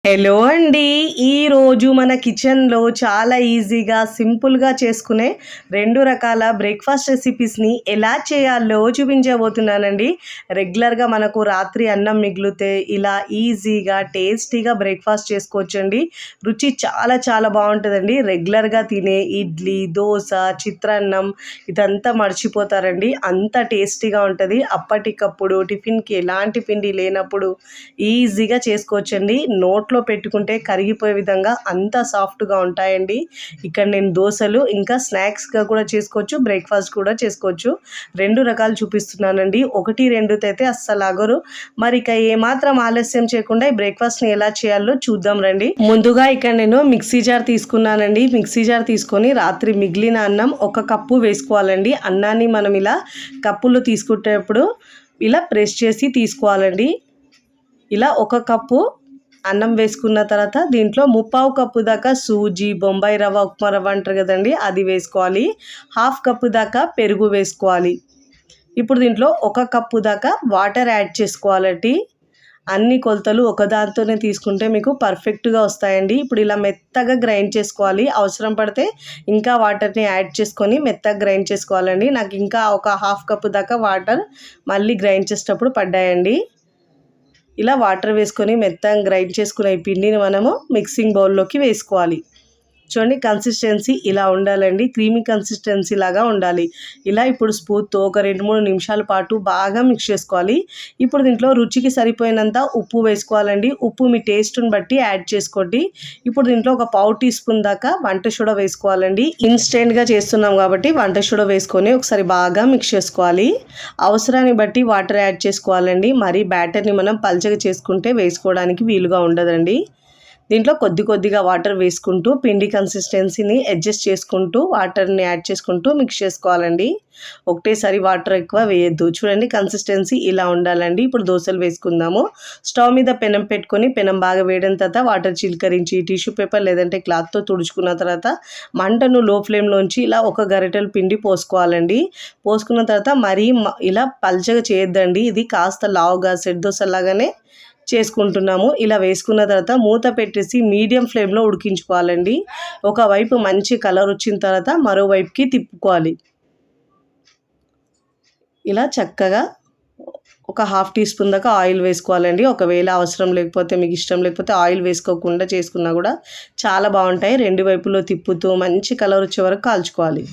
Hello అండి. ఈరోజు మన కిచెన్లో చాలా ఈజీగా సింపుల్గా చేసుకునే 2 రకాల బ్రేక్ఫాస్ట్ రెసిపీస్ని ఎలా చేయాలో చూపించబోతున్నానండి. రెగ్యులర్గా మనకు రాత్రి అన్నం మిగిలితే ఇలా ఈజీగా టేస్టీగా బ్రేక్ఫాస్ట్ చేసుకోవచ్చండి. రుచి చాలా చాలా బాగుంటుందండి. రెగ్యులర్గా తినే ఇడ్లీ, దోశ, చిత్రాన్నం ఇదంతా మర్చిపోతారండి. అంత టేస్టీగా ఉంటుంది. అప్పటికప్పుడు టిఫిన్కి ఎలాంటి పిండి లేనప్పుడు ఈజీగా చేసుకోవచ్చండి. నోట్లో పెట్టుకుంటే కరిగిపోయే విధంగా అంత సాఫ్ట్గా ఉంటాయండి. ఇక్కడ నేను దోశలు ఇంకా స్నాక్స్గా కూడా చేసుకోవచ్చు, బ్రేక్ఫాస్ట్ కూడా చేసుకోవచ్చు. 2 రకాలు చూపిస్తున్నానండి. 1, 2 అయితే అస్సలు ఆగరు. మరి ఇక ఏమాత్రం ఆలస్యం చేయకుండా ఈ బ్రేక్ఫాస్ట్ని ఎలా చేయాలో చూద్దాం రండి. ముందుగా ఇక్కడ నేను మిక్సీ జార్ తీసుకున్నానండి. మిక్సీ జార్ తీసుకొని రాత్రి మిగిలిన అన్నం 1 కప్పు వేసుకోవాలండి. అన్నాన్ని మనం ఇలా కప్పులు తీసుకునేటప్పుడు ఇలా ప్రెస్ చేసి తీసుకోవాలండి. ఇలా 1 కప్పు అన్నం వేసుకున్న తర్వాత దీంట్లో 3/4 కప్పు దాకా సూజీ, బొంబాయి రవ్వ, ఉప్మా రవ్వ అంటారు కదండి, అది వేసుకోవాలి. 1/2 కప్పు దాకా పెరుగు వేసుకోవాలి. ఇప్పుడు దీంట్లో 1 కప్పు దాకా వాటర్ యాడ్ చేసుకోవాలండి. అన్ని కొలతలు ఒకదాంతోనే తీసుకుంటే మీకు పర్ఫెక్ట్గా వస్తాయండి. ఇప్పుడు ఇలా మెత్తగా గ్రైండ్ చేసుకోవాలి. అవసరం పడితే ఇంకా వాటర్ని యాడ్ చేసుకొని మెత్తగా గ్రైండ్ చేసుకోవాలండి. నాకు ఇంకా ఒక 1/2 కప్పు దాకా వాటర్ మళ్ళీ గ్రైండ్ చేసేటప్పుడు పడ్డాయండి. ఇలా వాటర్ వేసుకొని మెత్తగా గ్రైండ్ చేసుకునే ఈ పిండిని మనము మిక్సింగ్ బౌల్లోకి వేసుకోవాలి. చూడండి, కన్సిస్టెన్సీ ఇలా ఉండాలండి. క్రీమీ కన్సిస్టెన్సీ లాగా ఉండాలి. ఇలా ఇప్పుడు స్పూన్తో ఒక 2-3 నిమిషాల పాటు బాగా మిక్స్ చేసుకోవాలి. ఇప్పుడు దీంట్లో రుచికి సరిపోయినంత ఉప్పు వేసుకోవాలండి. ఉప్పు మీ టేస్ట్ని బట్టి యాడ్ చేసుకోండి. ఇప్పుడు దీంట్లో ఒక 1/4 టీ స్పూన్ దాకా వంట సోడా వేసుకోవాలండి. ఇన్స్టెంట్గా చేస్తున్నాం కాబట్టి వంట సోడా వేసుకొని ఒకసారి బాగా మిక్స్ చేసుకోవాలి. అవసరాన్ని బట్టి వాటర్ యాడ్ చేసుకోవాలండి. మరి బ్యాటర్ని మనం పల్చగా చేసుకుంటే వేసుకోవడానికి వీలుగా ఉండదండి. దీంట్లో కొద్దిగా వాటర్ వేసుకుంటూ పిండి కన్సిస్టెన్సీని అడ్జస్ట్ చేసుకుంటూ వాటర్ని యాడ్ చేసుకుంటూ మిక్స్ చేసుకోవాలండి. ఒకటేసారి వాటర్ ఎక్కువ వేయద్దు. చూడండి, కన్సిస్టెన్సీ ఇలా ఉండాలండి. ఇప్పుడు దోశలు వేసుకుందాము. స్టవ్ మీద పెనం పెట్టుకొని పెనం బాగా వేడిన తర్వాత వాటర్ చిలకరించి టిష్యూ పేపర్ లేదంటే క్లాత్తో తుడుచుకున్న తర్వాత మంటను లో ఫ్లేమ్లోంచి ఇలా 1 గరిటెల పిండి పోసుకోవాలండి. పోసుకున్న తర్వాత మరీ ఇలా పల్చగా చేయొద్దండి. ఇది కాస్త లావుగా సెట్ దోశలాగానే చేసుకుంటున్నాము. ఇలా వేసుకున్న తర్వాత మూత పెట్టేసి మీడియం ఫ్లేమ్లో ఉడికించుకోవాలండి. ఒకవైపు మంచి కలర్ వచ్చిన తర్వాత మరోవైపుకి తిప్పుకోవాలి. ఇలా చక్కగా ఒక 1/2 టీ స్పూన్ దాకా ఆయిల్ వేసుకోవాలండి. ఒకవేళ అవసరం లేకపోతే మీకు ఇష్టం లేకపోతే ఆయిల్ వేసుకోకుండా చేసుకున్నా కూడా చాలా బాగుంటాయి. 2 వైపులో తిప్పుతూ మంచి కలర్ వచ్చే వరకు కాల్చుకోవాలి.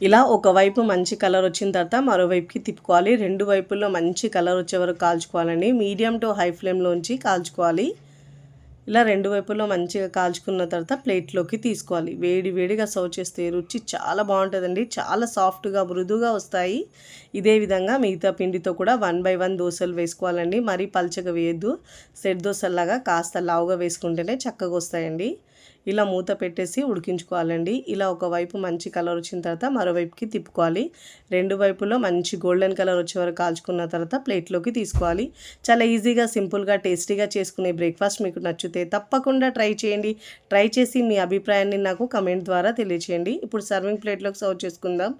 ఇలా ఒకవైపు మంచి కలర్ వచ్చిన తర్వాత మరోవైపుకి తిప్పుకోవాలి. 2 వైపుల్లో మంచి కలర్ వచ్చే వరకు కాల్చుకోవాలండి. మీడియం టు హై ఫ్లేమ్లోంచి కాల్చుకోవాలి. ఇలా 2 వైపుల్లో మంచిగా కాల్చుకున్న తర్వాత ప్లేట్లోకి తీసుకోవాలి. వేడిగా సర్వ్ చేస్తే రుచి చాలా బాగుంటుందండి. చాలా సాఫ్ట్గా మృదుగా వస్తాయి. ఇదే విధంగా మిగతా పిండితో కూడా 1 by 1 దోశలు వేసుకోవాలండి. మరీ పల్చగా వేయద్దు. సెట్ దోశలాగా కాస్త లావుగా వేసుకుంటేనే చక్కగా వస్తాయండి. ఇలా మూత పెట్టేసి ఉడికించుకోవాలండి. ఇలా ఒకవైపు మంచి కలర్ వచ్చిన తర్వాత మరోవైపుకి తిప్పుకోవాలి. 2 వైపులో మంచి గోల్డెన్ కలర్ వచ్చే వరకు కాల్చుకున్న తర్వాత ప్లేట్లోకి తీసుకోవాలి. చాలా ఈజీగా, సింపుల్గా, టేస్టీగా చేసుకునే బ్రేక్ఫాస్ట్ మీకు నచ్చితే తప్పకుండా ట్రై చేయండి. ట్రై చేసి మీ అభిప్రాయాన్ని నాకు కమెంట్ ద్వారా తెలియచేయండి. ఇప్పుడు సర్వింగ్ ప్లేట్లోకి సర్వ్ చేసుకుందాం.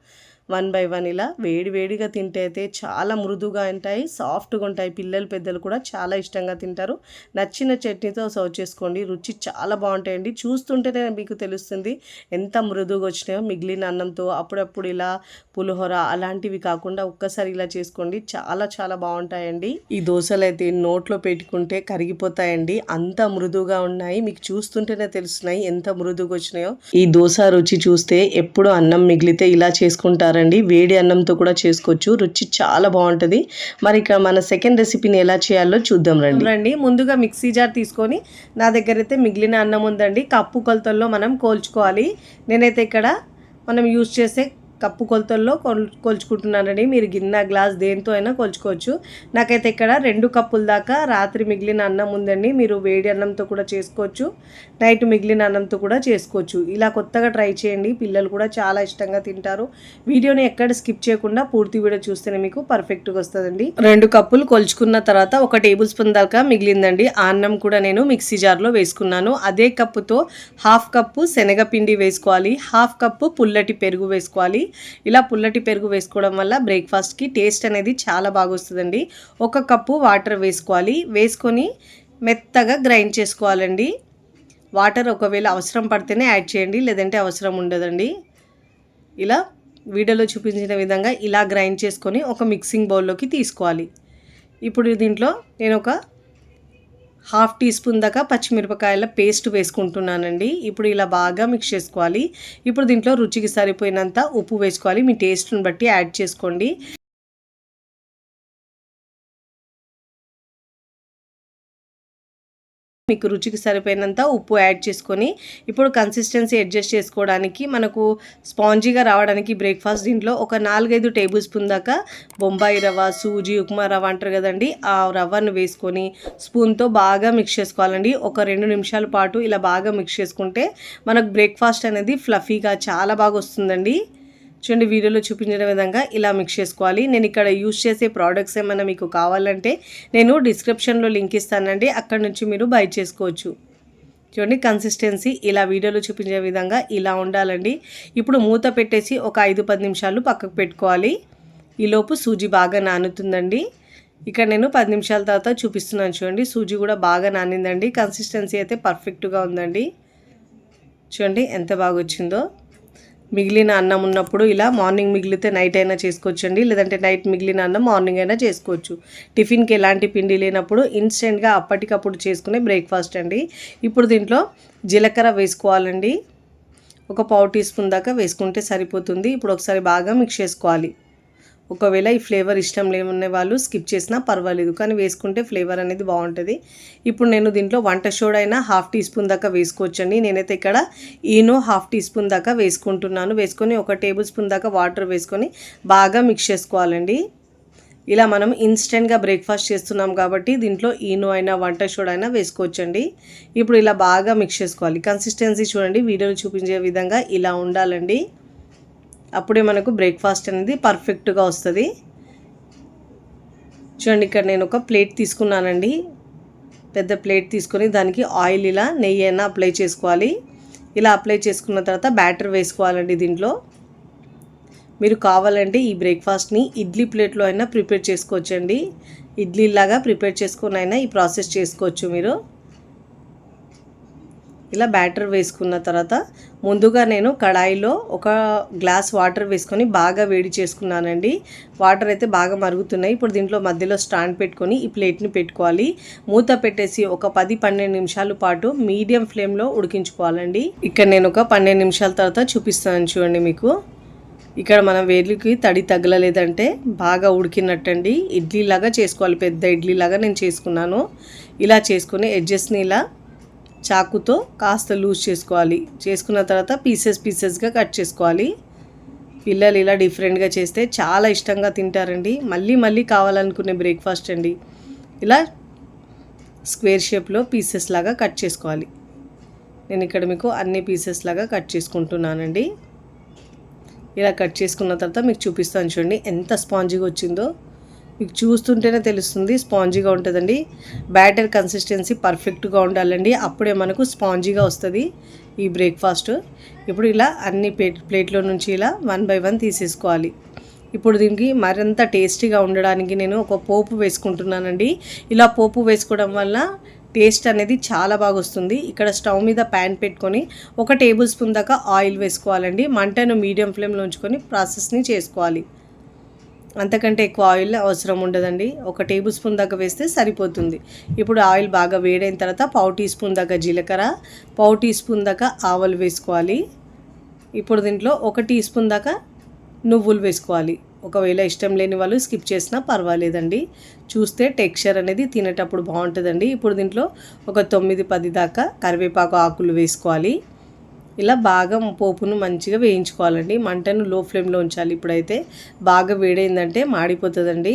1 by 1 ఇలా వేడిగా తింటే అయితే చాలా మృదుగా ఉంటాయి, సాఫ్ట్గా ఉంటాయి. పిల్లలు పెద్దలు కూడా చాలా ఇష్టంగా తింటారు. నచ్చిన చట్నీతో సర్వ్ చేసుకోండి. రుచి చాలా బాగుంటాయండి. చూస్తుంటేనే మీకు తెలుస్తుంది ఎంత మృదుగా వచ్చినాయో. మిగిలిన అన్నంతో అప్పుడప్పుడు ఇలా పులిహోర అలాంటివి కాకుండా ఒక్కసారి ఇలా చేసుకోండి. చాలా చాలా బాగుంటాయండి. ఈ దోశలు అయితే నోట్లో పెట్టుకుంటే కరిగిపోతాయండి. అంత మృదుగా ఉన్నాయి. మీకు చూస్తుంటేనే తెలుస్తున్నాయి ఎంత మృదుగా వచ్చినాయో. ఈ దోశ రుచి చూస్తే ఎప్పుడు అన్నం మిగిలితే ఇలా చేసుకుంటారు. వేడి అన్నంతో కూడా చేసుకోవచ్చు. రుచి చాలా బాగుంటుంది. మరి ఇక్కడ మన సెకండ్ రెసిపీని ఎలా చేయాలో చూద్దాం రండి. ముందుగా మిక్సీ జార్ తీసుకొని నా దగ్గర అయితే మిగిలిన అన్నం ఉందండి. కప్పు కొలతల్లో మనం కోల్చుకోవాలి. నేనైతే ఇక్కడ మనం యూజ్ చేసే కప్పు కొలతల్లో కొలుచుకుంటున్నానండి. మీరు గిన్నె, గ్లాస్ దేంతో అయినా కొలుచుకోవచ్చు. నాకైతే ఇక్కడ 2 కప్పుల దాకా రాత్రి మిగిలిన అన్నం ఉందండి. మీరు వేడి అన్నంతో కూడా చేసుకోవచ్చు, నైట్ మిగిలిన అన్నంతో కూడా చేసుకోవచ్చు. ఇలా కొత్తగా ట్రై చేయండి. పిల్లలు కూడా చాలా ఇష్టంగా తింటారు. వీడియోని ఎక్కడ స్కిప్ చేయకుండా పూర్తి వీడియో చూస్తేనే మీకు పర్ఫెక్ట్గా వస్తుందండి. 2 కప్పులు కొలుచుకున్న తర్వాత 1 టేబుల్ స్పూన్ దాకా మిగిలిందండి. ఆ అన్నం కూడా నేను మిక్సీ జార్లో వేసుకున్నాను. అదే కప్పుతో 1/2 కప్పు శనగపిండి వేసుకోవాలి. 1/2 కప్పు పుల్లటి పెరుగు వేసుకోవాలి. ఇలా పుల్లటి పెరుగు వేసుకోవడం వల్ల బ్రేక్ఫాస్ట్కి టేస్ట్ అనేది చాలా బాగా వస్తుందండి. 1 కప్పు వాటర్ వేసుకోవాలి. వేసుకొని మెత్తగా గ్రైండ్ చేసుకోవాలండి. వాటర్ ఒకవేళ అవసరం పడితేనే యాడ్ చేయండి, లేదంటే అవసరం ఉండదండి. ఇలా వీడియోలో చూపించిన విధంగా ఇలా గ్రైండ్ చేసుకొని ఒక మిక్సింగ్ బౌల్లోకి తీసుకోవాలి. ఇప్పుడు దీంట్లో నేను ఒక 1/2 టీ స్పూన్ దాకా పచ్చిమిరపకాయల పేస్ట్ వేసుకుంటున్నానండి. ఇప్పుడు ఇలా బాగా మిక్స్ చేసుకోవాలి. ఇప్పుడు దీంట్లో రుచికి సరిపోయినంత ఉప్పు వేసుకోవాలి. మీ టేస్ట్ని బట్టి యాడ్ చేసుకోండి. మీకు రుచికి సరిపోయినంత ఉప్పు యాడ్ చేసుకొని ఇప్పుడు కన్సిస్టెన్సీ అడ్జస్ట్ చేసుకోవడానికి మనకు స్పాంజీగా రావడానికి బ్రేక్ఫాస్ట్ దీంట్లో ఒక 4-5 టేబుల్ స్పూన్ దాకా బొంబాయి రవ్వ, సూజీ, ఉప్మా రవ్వ అంటారు కదండి, ఆ రవ్వను వేసుకొని స్పూన్తో బాగా మిక్స్ చేసుకోవాలండి. ఒక 2 నిమిషాల పాటు ఇలా బాగా మిక్స్ చేసుకుంటే మనకు బ్రేక్ఫాస్ట్ అనేది ఫ్లఫీగా చాలా బాగా వస్తుందండి. చూడండి, వీడియోలో చూపించిన విధంగా ఇలా మిక్స్ చేసుకోవాలి. నేను ఇక్కడ యూజ్ చేసే ప్రోడక్ట్స్ ఏమైనా మీకు కావాలంటే నేను డిస్క్రిప్షన్లో లింక్ ఇస్తానండి, అక్కడ నుంచి మీరు బై చేసుకోవచ్చు. చూడండి, కన్సిస్టెన్సీ ఇలా వీడియోలో చూపించే విధంగా ఇలా ఉండాలండి. ఇప్పుడు మూత పెట్టేసి ఒక 5-10 నిమిషాలు పక్కకు పెట్టుకోవాలి. ఈలోపు సూజీ బాగా నానుతుందండి. ఇక్కడ నేను 10 నిమిషాల తర్వాత చూపిస్తున్నాను. చూడండి, సూజీ కూడా బాగా నానిందండి. కన్సిస్టెన్సీ అయితే పర్ఫెక్ట్గా ఉందండి. చూడండి ఎంత బాగా వచ్చిందో. మిగిలిన అన్నం ఉన్నప్పుడు ఇలా మార్నింగ్ మిగిలితే నైట్ అయినా చేసుకోవచ్చండి, లేదంటే నైట్ మిగిలిన అన్నం మార్నింగ్ అయినా చేసుకోవచ్చు. టిఫిన్కి ఎలాంటి పిండి లేనప్పుడు ఇన్స్టెంట్గా అప్పటికప్పుడు చేసుకునే బ్రేక్ఫాస్ట్ అండి. ఇప్పుడు దీంట్లో జీలకర్ర వేసుకోవాలండి. ఒక 1/4 టీ స్పూన్ దాకా వేసుకుంటే సరిపోతుంది. ఇప్పుడు ఒకసారి బాగా మిక్స్ చేసుకోవాలి. ఒకవేళ ఈ ఫ్లేవర్ ఇష్టం లేని వాళ్ళు స్కిప్ చేసినా పర్వాలేదు, కానీ వేసుకుంటే ఫ్లేవర్ అనేది బాగుంటుంది. ఇప్పుడు నేను దీంట్లో వంట సోడా అయినా 1/2 టీ స్పూన్ దాకా వేసుకోవచ్చండి. నేనైతే ఇక్కడ ఈనో 1/2 టీ స్పూన్ దాకా వేసుకుంటున్నాను. వేసుకొని 1 టేబుల్ స్పూన్ దాకా వాటర్ వేసుకొని బాగా మిక్స్ చేసుకోవాలండి. ఇలా మనం ఇన్స్టెంట్గా బ్రేక్ఫాస్ట్ చేస్తున్నాం కాబట్టి దీంట్లో ఈనో అయినా వంట సోడా అయినా వేసుకోవచ్చండి. ఇప్పుడు ఇలా బాగా మిక్స్ చేసుకోవాలి. కన్సిస్టెన్సీ చూడండి, వీడియోలో చూపించే విధంగా ఇలా ఉండాలండి. అప్పుడే మనకు బ్రేక్ఫాస్ట్ అనేది పర్ఫెక్ట్గా వస్తుంది. చూడండి, ఇక్కడ నేను ఒక ప్లేట్ తీసుకున్నానండి. పెద్ద ప్లేట్ తీసుకొని దానికి ఆయిల్ ఇలా నెయ్యి అయినా అప్లై చేసుకోవాలి. ఇలా అప్లై చేసుకున్న తర్వాత బ్యాటర్ వేసుకోవాలండి. దీంట్లో మీరు కావాలంటే ఈ బ్రేక్ఫాస్ట్ని ఇడ్లీ ప్లేట్లో అయినా ప్రిపేర్ చేసుకోవచ్చండి. ఇడ్లీలాగా ప్రిపేర్ చేసుకొని అయినా ఈ ప్రాసెస్ చేసుకోవచ్చు మీరు. ఇలా బ్యాటర్ వేసుకున్న తర్వాత ముందుగా నేను కడాయిలో 1 గ్లాస్ వాటర్ వేసుకొని బాగా వేడి చేసుకున్నానండి. వాటర్ అయితే బాగా మరుగుతున్నాయి. ఇప్పుడు దీంట్లో మధ్యలో స్టాండ్ పెట్టుకొని ఈ ప్లేట్ని పెట్టుకోవాలి. మూత పెట్టేసి ఒక 10-12 నిమిషాల పాటు మీడియం ఫ్లేమ్లో ఉడికించుకోవాలండి. ఇక్కడ నేను ఒక 12 నిమిషాల తర్వాత చూపిస్తాను. చూడండి, మీకు ఇక్కడ మనం వేడికి తడి తగలలేదంటే బాగా ఉడికినట్టండి. ఇడ్లీలాగా చేసుకోవాలి, పెద్ద ఇడ్లీలాగా నేను చేసుకున్నాను. ఇలా చేసుకుని ఎడ్జెస్ని ఇలా చాకుతో కాస్త లూజ్ చేసుకోవాలి. చేసుకున్న తర్వాత పీసెస్గా కట్ చేసుకోవాలి. పిల్లలు ఇలా డిఫరెంట్గా చేస్తే చాలా ఇష్టంగా తింటారండి. మళ్ళీ కావాలనుకునే బ్రేక్ఫాస్ట్ అండి. ఇలా స్క్వేర్ షేప్లో పీసెస్ లాగా కట్ చేసుకోవాలి. నేను ఇక్కడ మీకు అన్ని పీసెస్ లాగా కట్ చేసుకుంటున్నానండి. ఇలా కట్ చేసుకున్న తర్వాత మీకు చూపిస్తాను. చూడండి ఎంత స్పాంజీగా వచ్చిందో. మీకు చూస్తుంటేనే తెలుస్తుంది, స్పాంజీగా ఉంటుందండి. బ్యాటర్ కన్సిస్టెన్సీ పర్ఫెక్ట్గా ఉండాలండి, అప్పుడే మనకు స్పాంజీగా వస్తుంది ఈ బ్రేక్ఫాస్ట్. ఇప్పుడు ఇలా అన్ని ప్లేట్లో నుంచి ఇలా 1 by 1 తీసేసుకోవాలి. ఇప్పుడు దీనికి మరింత టేస్టీగా ఉండడానికి నేను ఒక పోపు వేసుకుంటున్నానండి. ఇలా పోపు వేసుకోవడం వల్ల టేస్ట్ అనేది చాలా బాగా వస్తుంది. ఇక్కడ స్టవ్ మీద ప్యాన్ పెట్టుకొని 1 టేబుల్ స్పూన్ దాకా ఆయిల్ వేసుకోవాలండి. మంటను మీడియం ఫ్లేమ్లో ఉంచుకొని ప్రాసెస్ని చేసుకోవాలి. అంతకంటే ఎక్కువ ఆయిల్ అవసరం ఉండదండి. 1 టేబుల్ స్పూన్ దాకా వేస్తే సరిపోతుంది. ఇప్పుడు ఆయిల్ బాగా వేడైన తర్వాత 1/4 టీ స్పూన్ దాకా జీలకర్ర, 1/4 టీ స్పూన్ దాకా ఆవాలు వేసుకోవాలి. ఇప్పుడు దీంట్లో 1 టీ స్పూన్ దాకా నువ్వులు వేసుకోవాలి. ఒకవేళ ఇష్టం లేని వాళ్ళు స్కిప్ చేసినా పర్వాలేదండి. చూస్తే టెక్స్చర్ అనేది తినేటప్పుడు బాగుంటుందండి. ఇప్పుడు దీంట్లో ఒక 9-10 దాకా కరివేపాకు ఆకులు వేసుకోవాలి. ఇలా బాగా పోపును మంచిగా వేయించుకోవాలండి. మంటను లో ఫ్లేమ్లో ఉంచాలి. ఇప్పుడైతే బాగా వేడైందంటే మాడిపోతుందండి.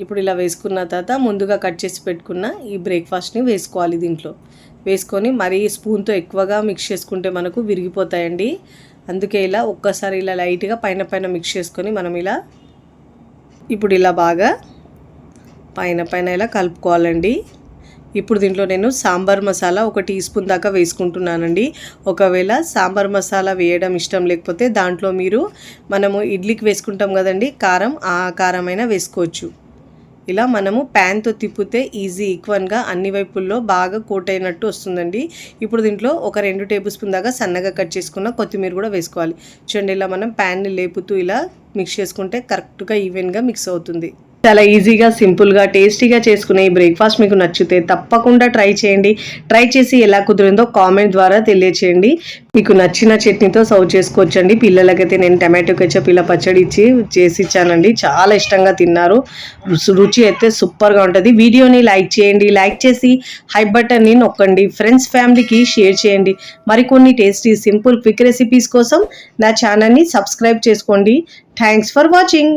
ఇప్పుడు ఇలా వేసుకున్న తర్వాత ముందుగా కట్ చేసి పెట్టుకున్న ఈ బ్రేక్ఫాస్ట్ని వేసుకోవాలి. దీంట్లో వేసుకొని మరీ స్పూన్తో ఎక్కువగా మిక్స్ చేసుకుంటే మనకు విరిగిపోతాయండి. అందుకే ఇలా ఒక్కసారి ఇలా లైట్గా పైన మిక్స్ చేసుకొని మనం ఇలా ఇప్పుడు ఇలా బాగా పైన ఇలా కలుపుకోవాలండి. ఇప్పుడు దీంట్లో నేను సాంబార్ మసాలా 1 టీ స్పూన్ దాకా వేసుకుంటున్నానండి. ఒకవేళ సాంబార్ మసాలా వేయడం ఇష్టం లేకపోతే దాంట్లో మీరు మనము ఇడ్లీకి వేసుకుంటాం కదండి కారం, ఆ కారమైనా వేసుకోవచ్చు. ఇలా మనము ప్యాన్తో తిప్పితే ఈక్వల్గా అన్ని వైపుల్లో బాగా కోట్ అయినట్టు వస్తుందండి. ఇప్పుడు దీంట్లో ఒక 2 టేబుల్ స్పూన్ దాకా సన్నగా కట్ చేసుకున్న కొత్తిమీర కూడా వేసుకోవాలి. చూడండి, ఇలా మనం ప్యాన్ని లేపుతూ ఇలా మిక్స్ చేసుకుంటే కరెక్ట్గా ఈవెన్గా మిక్స్ అవుతుంది. చాలా ఈజీగా, సింపుల్గా, టేస్టీగా చేసుకునే ఈ బ్రేక్ఫాస్ట్ మీకు నచ్చితే తప్పకుండా ట్రై చేయండి. ట్రై చేసి ఎలా కుదిరిందో కామెంట్ ద్వారా తెలియచేయండి. మీకు నచ్చిన చట్నీతో సర్వ్ చేసుకోవచ్చండి. పిల్లలకైతే నేను టమాటో కెచప్ ఇలా పచ్చడి చేసి ఇచ్చానండి. చాలా ఇష్టంగా తిన్నారు. రుచి అయితే సూపర్గా ఉంటుంది. వీడియోని లైక్ చేయండి. లైక్ చేసి హై బటన్ని నొక్కండి. ఫ్రెండ్స్, ఫ్యామిలీకి షేర్ చేయండి. మరికొన్ని టేస్టీ, సింపుల్, క్విక్ రెసిపీస్ కోసం నా ఛానల్ని సబ్స్క్రైబ్ చేసుకోండి. Thanks for watching.